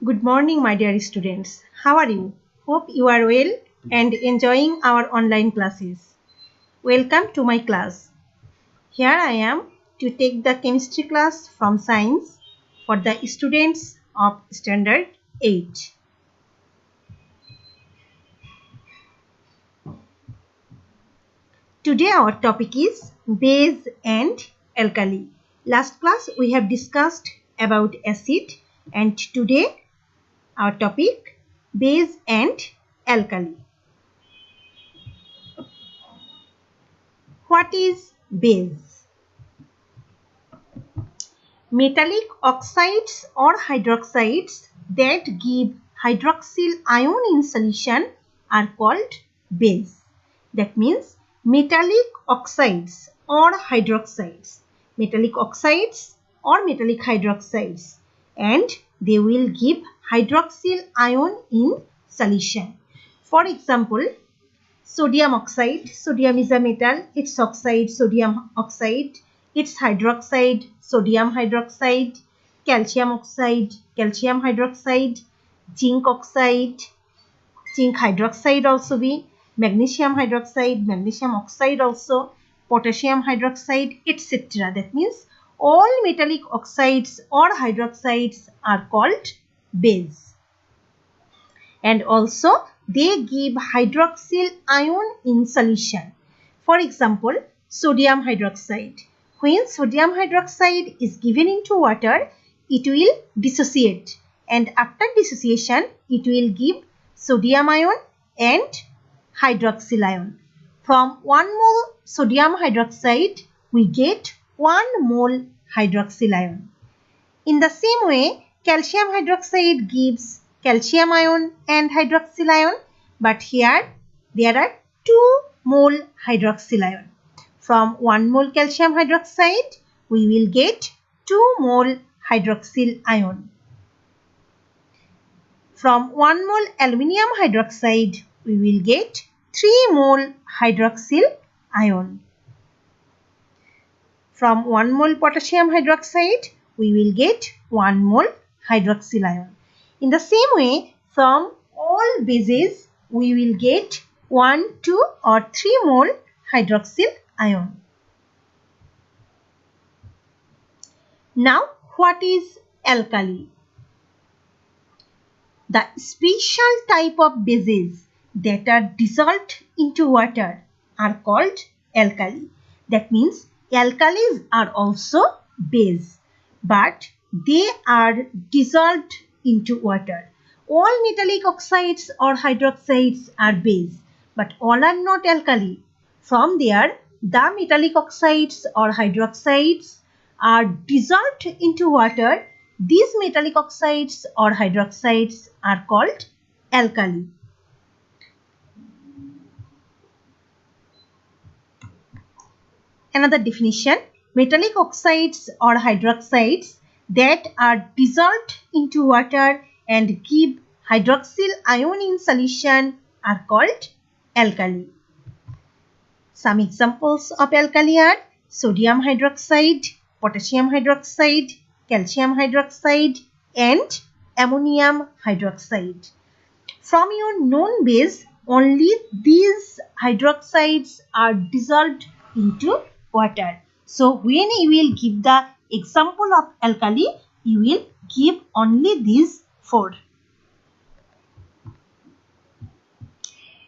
Good morning, my dear students. How are you? Hope you are well and enjoying our online classes. Welcome to my class. Here I am to take the chemistry class from science for the students of standard 8. Today our topic is base and alkali. Last class we have discussed about acid and today our topic base and alkali. What is base? Metallic oxides or hydroxides that give hydroxyl ion in solution are called base. That means metallic oxides or hydroxides. Metallic oxides or metallic hydroxides, and they will give hydroxyl ion in solution. For example, sodium oxide, sodium is a metal, its oxide, sodium oxide, its hydroxide, sodium hydroxide, calcium oxide, calcium hydroxide, zinc oxide, zinc hydroxide also be, magnesium hydroxide, magnesium oxide also, potassium hydroxide, etc. That means all metallic oxides or hydroxides are called base. And also they give hydroxyl ion in solution. For example, sodium hydroxide. When sodium hydroxide is given into water, it will dissociate, and after dissociation, it will give sodium ion and hydroxyl ion. From 1 mole sodium hydroxide, we get 1 mole hydroxyl ion. In the same way, calcium hydroxide gives calcium ion and hydroxyl ion, but here there are 2 mole hydroxyl ion. From 1 mole calcium hydroxide, we will get 2 mole hydroxyl ion. From 1 mole aluminium hydroxide, we will get 3 mole hydroxyl ion. From 1 mole potassium hydroxide, we will get 1 mole hydroxyl ion. In the same way, from all bases, we will get 1, 2 or 3 mole hydroxyl ion. Now, what is alkali? The special type of bases that are dissolved into water are called alkali. That means alkalis are also base, but they are dissolved into water. All metallic oxides or hydroxides are base, but all are not alkali. From there, the metallic oxides or hydroxides are dissolved into water. These metallic oxides or hydroxides are called alkali. Another definition, metallic oxides or hydroxides that are dissolved into water and give hydroxyl ion in solution are called alkali. Some examples of alkali are sodium hydroxide, potassium hydroxide, calcium hydroxide and ammonium hydroxide. From your known base, only these hydroxides are dissolved into water. So when you will give the example of alkali, you will give only these 4.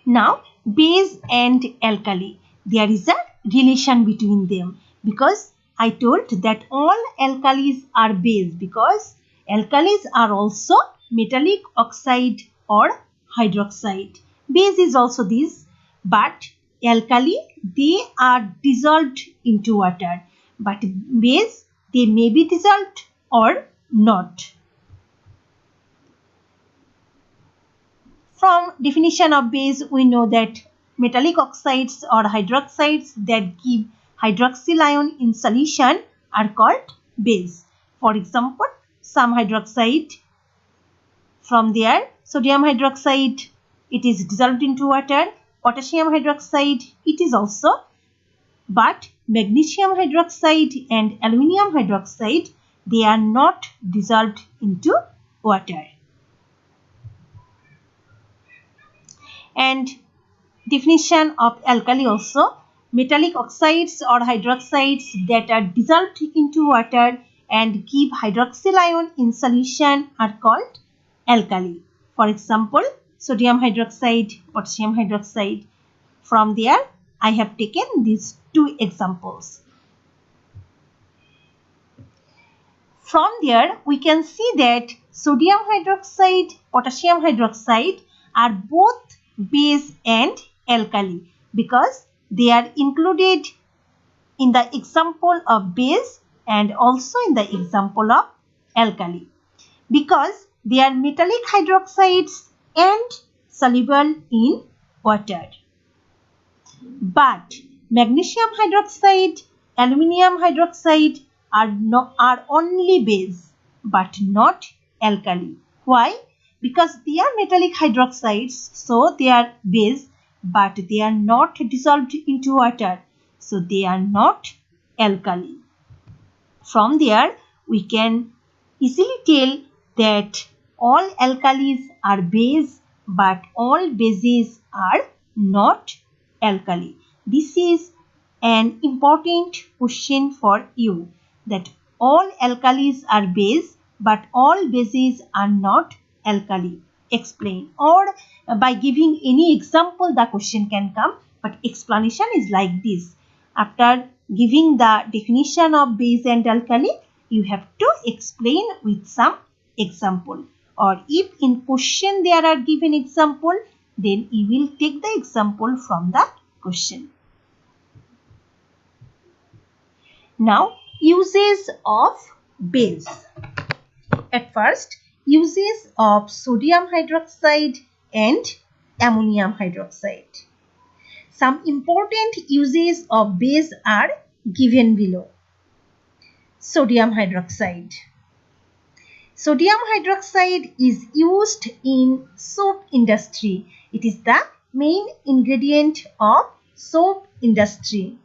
Now, base and alkali, there is a relation between them, because I told that all alkalis are base because alkalis are also metallic oxide or hydroxide. Base is also this, but alkali, they are dissolved into water, but base, they may be dissolved or not. From definition of base, we know that metallic oxides or hydroxides that give hydroxyl ion in solution are called base. For example, some hydroxide, from there sodium hydroxide, it is dissolved into water. Potassium hydroxide, it is also, but magnesium hydroxide and aluminium hydroxide, they are not dissolved into water. And definition of alkali also, metallic oxides or hydroxides that are dissolved into water and give hydroxyl ion in solution are called alkali. For example, sodium hydroxide, potassium hydroxide. From there, I have taken these two examples. From there, we can see that sodium hydroxide, potassium hydroxide are both base and alkali because they are included in the example of base and also in the example of alkali because they are metallic hydroxides and soluble in water. But magnesium hydroxide, aluminium hydroxide are only base but not alkali. Why? Because they are metallic hydroxides, so they are base, but they are not dissolved into water, so they are not alkali. From there, we can easily tell that all alkalis are base, but all bases are not alkali. This is an important question for you, that all alkalis are base, but all bases are not alkali. Explain, or by giving any example the question can come, but explanation is like this. After giving the definition of base and alkali, you have to explain with some example, or if in question there are given example, then you will take the example from the question. Now, uses of base. At first, uses of sodium hydroxide and ammonium hydroxide. Some important uses of base are given below. Sodium hydroxide. Sodium hydroxide is used in soap industry. It is the main ingredient of soap industry.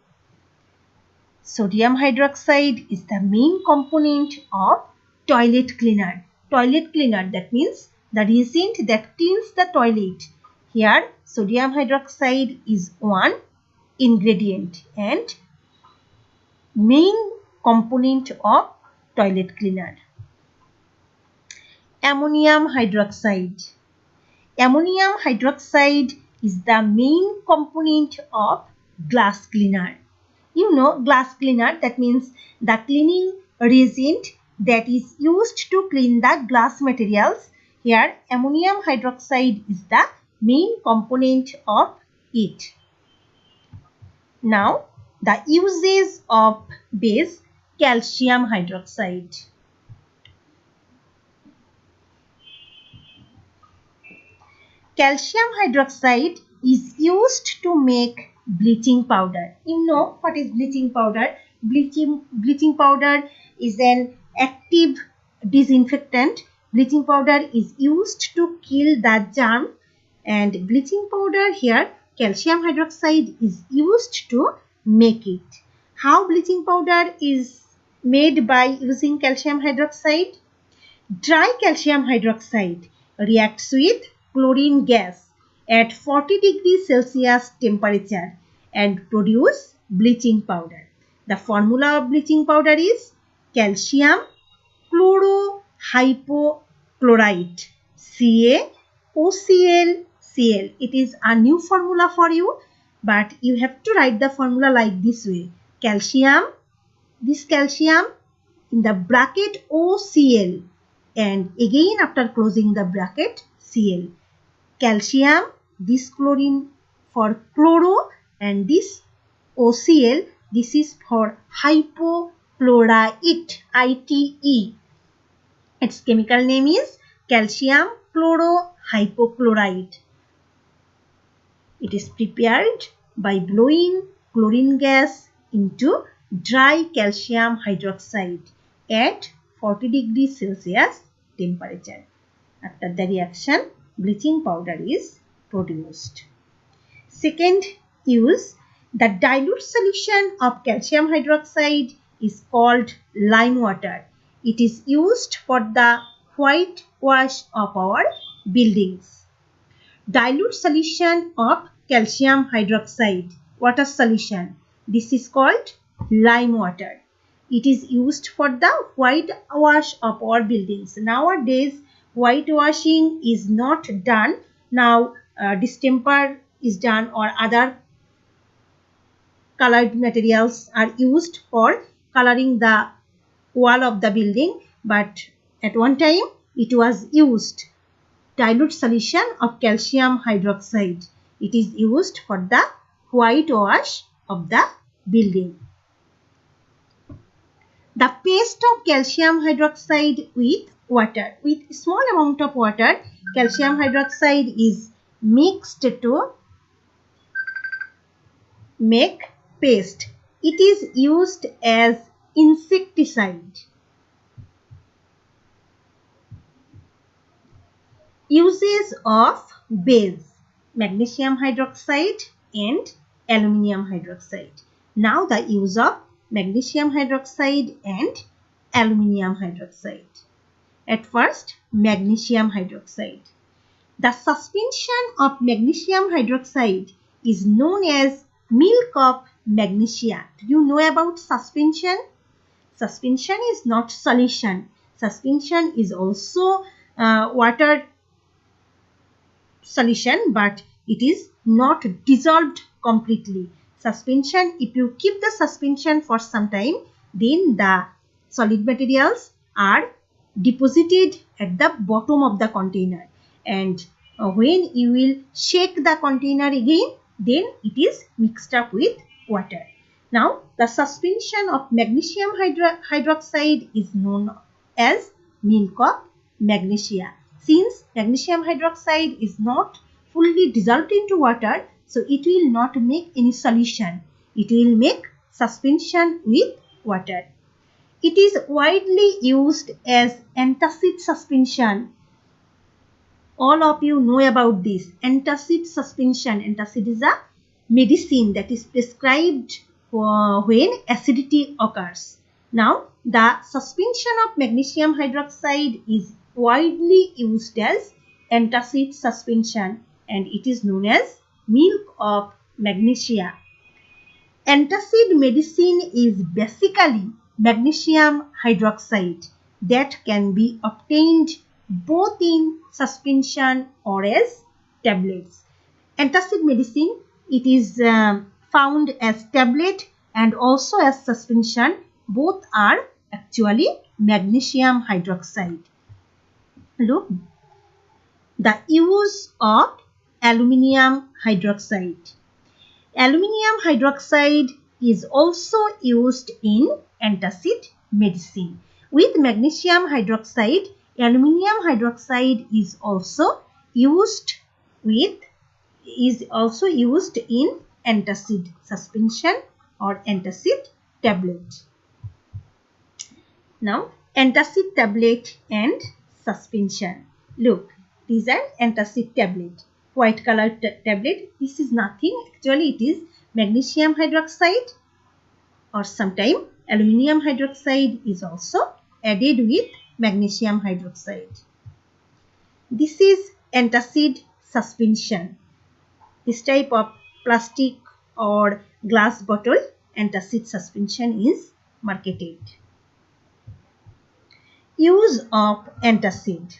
Sodium hydroxide is the main component of toilet cleaner. Toilet cleaner, that means the reagent that cleans the toilet. Here, sodium hydroxide is one ingredient and main component of toilet cleaner. Ammonium hydroxide. Ammonium hydroxide is the main component of glass cleaner. You know glass cleaner, that means the cleaning reagent that is used to clean the glass materials. Here ammonium hydroxide is the main component of it. Now the uses of base, calcium hydroxide. Calcium hydroxide is used to make bleaching powder. You know what is bleaching powder? Bleaching powder is an active disinfectant. Bleaching powder is used to kill the germ, and bleaching powder here, calcium hydroxide is used to make it. How bleaching powder is made by using calcium hydroxide? Dry calcium hydroxide reacts with chlorine gas at 40 degrees Celsius temperature and produce bleaching powder. The formula of bleaching powder is calcium chlorohypochlorite, CaOCl. It is a new formula for you, but you have to write the formula like this way. Calcium, this calcium in the bracket OCl, and again after closing the bracket Cl. Calcium, this chlorine for chloro, and this OCl, this is for hypochlorite, ITE. Its chemical name is calcium chlorohypochlorite. It is prepared by blowing chlorine gas into dry calcium hydroxide at 40 degrees Celsius temperature. After the reaction, bleaching powder is produced. Second use, the dilute solution of calcium hydroxide is called lime water. It is used for the whitewash of our buildings. dilute solution of calcium hydroxide, water solution. This is called lime water. It is used for the whitewash of our buildings. Nowadays, whitewashing is not done. Now, distemper is done or other colored materials are used for coloring the wall of the building. But at one time, it was used dilute solution of calcium hydroxide. It is used for the whitewash of the building. The paste of calcium hydroxide with water. With small amount of water, calcium hydroxide is mixed to make paste. It is used as insecticide. Uses of base, magnesium hydroxide and aluminium hydroxide. Now the use of magnesium hydroxide and aluminium hydroxide. At first, magnesium hydroxide. The suspension of magnesium hydroxide is known as milk of magnesia. Do you know about suspension? Suspension is not solution. Suspension is also water solution, but it is not dissolved completely. Suspension, if you keep the suspension for some time, then the solid materials are deposited at the bottom of the container, and when you will shake the container again, then it is mixed up with water. Now, the suspension of magnesium hydroxide is known as milk of magnesia. Since magnesium hydroxide is not fully dissolved into water, so it will not make any solution. It will make suspension with water. It is widely used as antacid suspension. All of you know about this. Antacid suspension. Antacid is a medicine that is prescribed when acidity occurs. Now, the suspension of magnesium hydroxide is widely used as antacid suspension, and it is known as milk of magnesia. Antacid medicine is basically magnesium hydroxide that can be obtained both in suspension or as tablets. Antacid medicine, it is found as tablet and also as suspension. Both are actually magnesium hydroxide. Look, the use of aluminium hydroxide. Aluminium hydroxide is also used in antacid medicine. With magnesium hydroxide, aluminium hydroxide is also used in antacid suspension or antacid tablet. Now, antacid tablet and suspension. Look, these are antacid tablet. White color tablet. This is nothing. Actually, it is magnesium hydroxide, or sometimes aluminium hydroxide is also added with magnesium hydroxide. This is antacid suspension. This type of plastic or glass bottle, antacid suspension is marketed. Use of antacid.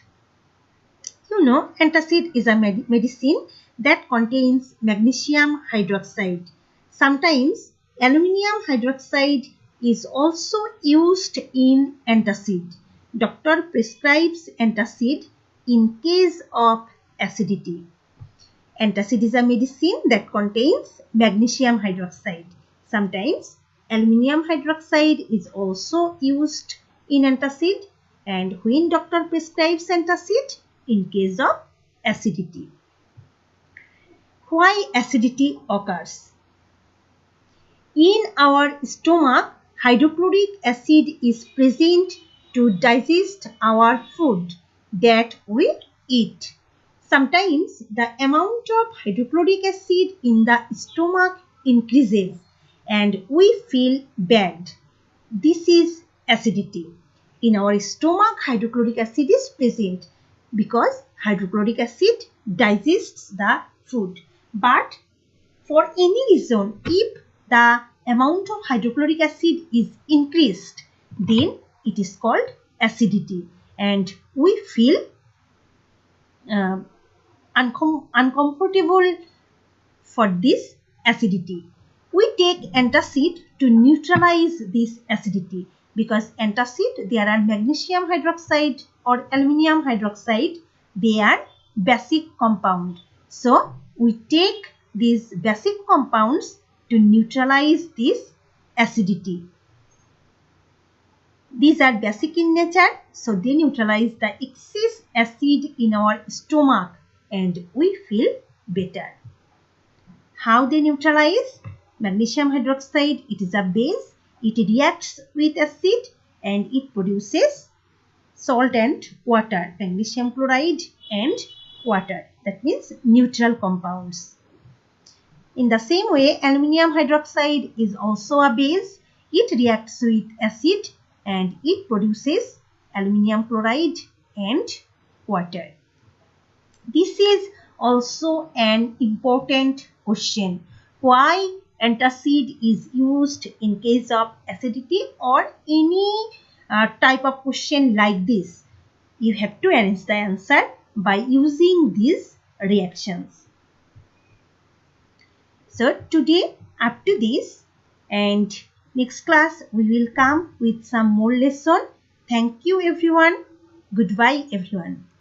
You know, antacid is a medicine that contains magnesium hydroxide. Sometimes aluminium hydroxide is also used in antacid. Doctor prescribes antacid in case of acidity. Antacid is a medicine that contains magnesium hydroxide. Sometimes aluminium hydroxide is also used in antacid, and when doctor prescribes antacid in case of acidity. Why acidity occurs? In our stomach, hydrochloric acid is present to digest our food that we eat. Sometimes the amount of hydrochloric acid in the stomach increases and we feel bad. This is acidity. In our stomach, hydrochloric acid is present because hydrochloric acid digests the food. But for any reason, if the amount of hydrochloric acid is increased, then it is called acidity, and we feel uncomfortable for this acidity. We take antacid to neutralize this acidity, because antacid, there are magnesium hydroxide or aluminium hydroxide, they are basic compound. So we take these basic compounds to neutralize this acidity. These are basic in nature, so they neutralize the excess acid in our stomach and we feel better. How they neutralize? Magnesium hydroxide, it is a base, it reacts with acid and it produces salt and water, magnesium chloride and water. That means neutral compounds. In the same way, aluminium hydroxide is also a base. It reacts with acid and it produces aluminium chloride and water. This is also an important question. Why antacid is used in case of acidity or any type of question like this? You have to arrange the answer by using these reactions. So today up to this, and next class we will come with some more lesson. Thank you everyone. Goodbye everyone.